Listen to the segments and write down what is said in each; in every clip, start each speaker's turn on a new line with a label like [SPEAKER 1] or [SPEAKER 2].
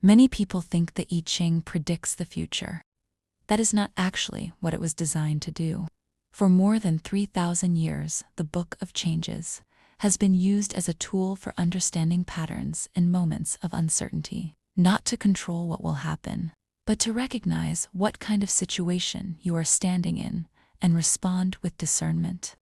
[SPEAKER 1] Many people think the I Ching predicts the future. That is not actually what it was designed to do. For more than 3,000 years, the Book of Changes has been used as a tool for understanding patterns in moments of uncertainty, not to control what will happen, but to recognize what kind of situation you are standing in and respond with discernment.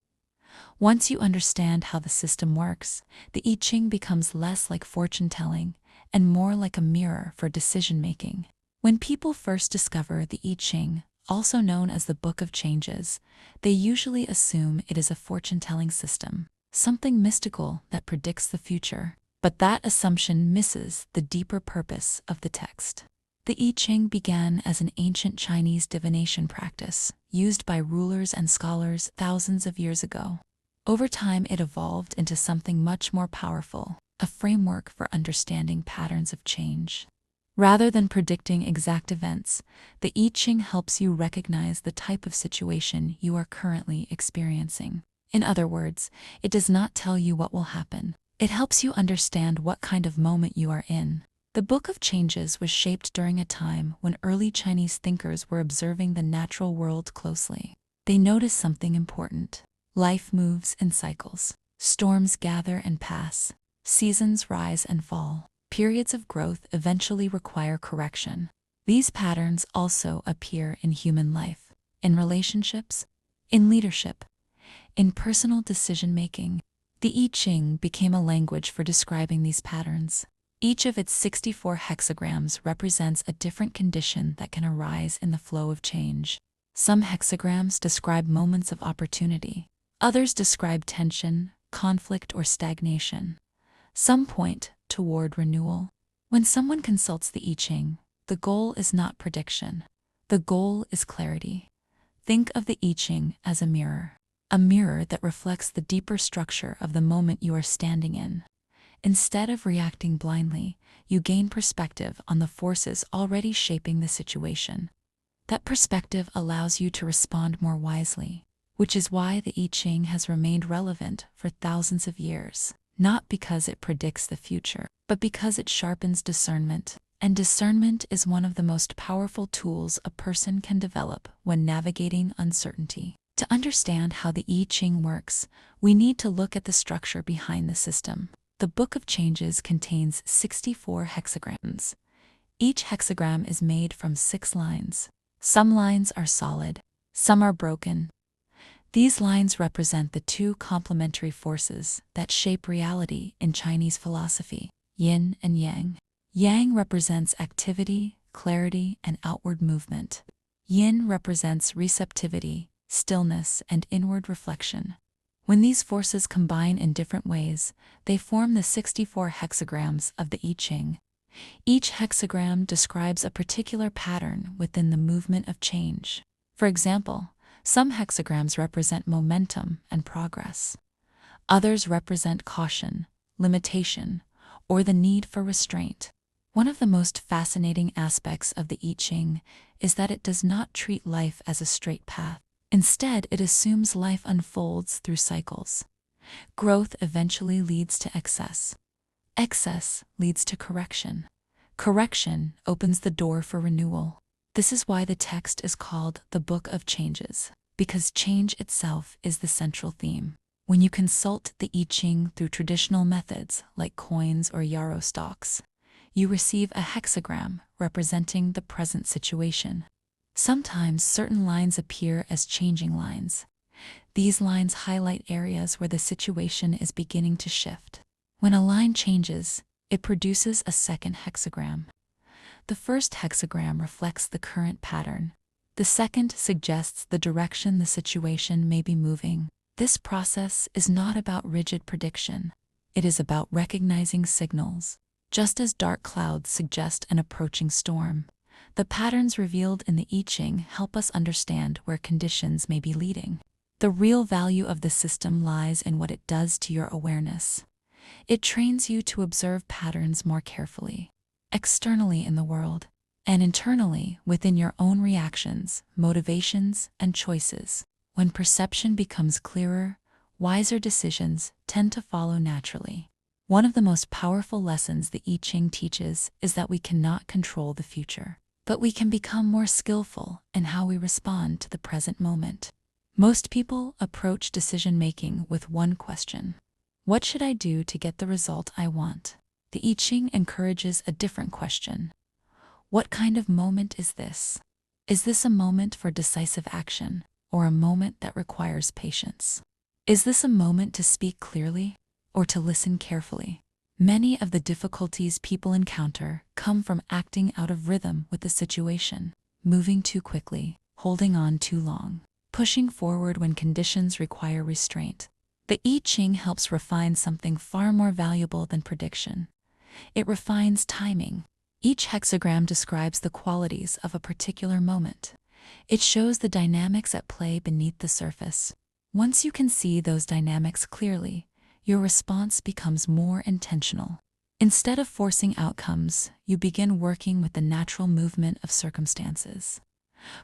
[SPEAKER 1] Once you understand how the system works, the I Ching becomes less like fortune-telling and more like a mirror for decision-making. When people first discover the I Ching, also known as the Book of Changes, they usually assume it is a fortune-telling system, something mystical that predicts the future. But that assumption misses the deeper purpose of the text. The I Ching began as an ancient Chinese divination practice used by rulers and scholars thousands of years ago. Over time, it evolved into something much more powerful, a framework for understanding patterns of change. Rather than predicting exact events, the I Ching helps you recognize the type of situation you are currently experiencing. In other words, it does not tell you what will happen. It helps you understand what kind of moment you are in. The Book of Changes was shaped during a time when early Chinese thinkers were observing the natural world closely. They noticed something important. Life moves in cycles. Storms gather and pass. Seasons rise and fall. Periods of growth eventually require correction. These patterns also appear in human life, in relationships, in leadership, in personal decision-making. The I Ching became a language for describing these patterns. Each of its 64 hexagrams represents a different condition that can arise in the flow of change. Some hexagrams describe moments of opportunity. Others describe tension, conflict, or stagnation. Some point toward renewal. When someone consults the I Ching, the goal is not prediction. The goal is clarity. Think of the I Ching as a mirror that reflects the deeper structure of the moment you are standing in. Instead of reacting blindly, you gain perspective on the forces already shaping the situation. That perspective allows you to respond more wisely, which is why the I Ching has remained relevant for thousands of years. Not because it predicts the future, but because it sharpens discernment. And discernment is one of the most powerful tools a person can develop when navigating uncertainty. To understand how the I Ching works, we need to look at the structure behind the system. The Book of Changes contains 64 hexagrams. Each hexagram is made from 6 lines. Some lines are solid, some are broken. These lines represent the two complementary forces that shape reality in Chinese philosophy, yin and yang. Yang represents activity, clarity, and outward movement. Yin represents receptivity, stillness, and inward reflection. When these forces combine in different ways, they form the 64 hexagrams of the I Ching. Each hexagram describes a particular pattern within the movement of change. For example, some hexagrams represent momentum and progress. Others represent caution, limitation, or the need for restraint. One of the most fascinating aspects of the I Ching is that it does not treat life as a straight path. Instead, it assumes life unfolds through cycles. Growth eventually leads to excess. Excess leads to correction. Correction opens the door for renewal. This is why the text is called the Book of Changes, because change itself is the central theme. When you consult the I Ching through traditional methods like coins or yarrow stalks, you receive a hexagram representing the present situation. Sometimes certain lines appear as changing lines. These lines highlight areas where the situation is beginning to shift. When a line changes, it produces a second hexagram. The first hexagram reflects the current pattern. The second suggests the direction the situation may be moving. This process is not about rigid prediction. It is about recognizing signals. Just as dark clouds suggest an approaching storm, the patterns revealed in the I Ching help us understand where conditions may be leading. The real value of the system lies in what it does to your awareness. It trains you to observe patterns more carefully, externally in the world, and internally within your own reactions, motivations, and choices. When perception becomes clearer, wiser decisions tend to follow naturally. One of the most powerful lessons the I Ching teaches is that we cannot control the future, but we can become more skillful in how we respond to the present moment. Most people approach decision-making with one question: what should I do to get the result I want? The I Ching encourages a different question: what kind of moment is this? Is this a moment for decisive action, or a moment that requires patience? Is this a moment to speak clearly, or to listen carefully? Many of the difficulties people encounter come from acting out of rhythm with the situation, moving too quickly, holding on too long, pushing forward when conditions require restraint. The I Ching helps refine something far more valuable than prediction. It refines timing. Each hexagram describes the qualities of a particular moment. It shows the dynamics at play beneath the surface. Once you can see those dynamics clearly, your response becomes more intentional. Instead of forcing outcomes, you begin working with the natural movement of circumstances.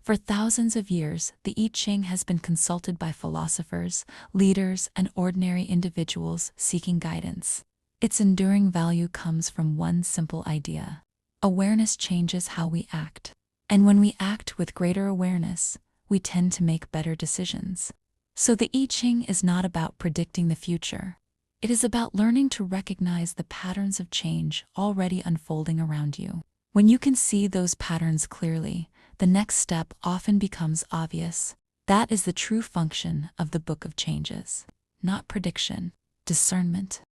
[SPEAKER 1] For thousands of years, the I Ching has been consulted by philosophers, leaders, and ordinary individuals seeking guidance. Its enduring value comes from one simple idea: awareness changes how we act. And when we act with greater awareness, we tend to make better decisions. So the I Ching is not about predicting the future. It is about learning to recognize the patterns of change already unfolding around you. When you can see those patterns clearly, the next step often becomes obvious. That is the true function of the Book of Changes. Not prediction, discernment.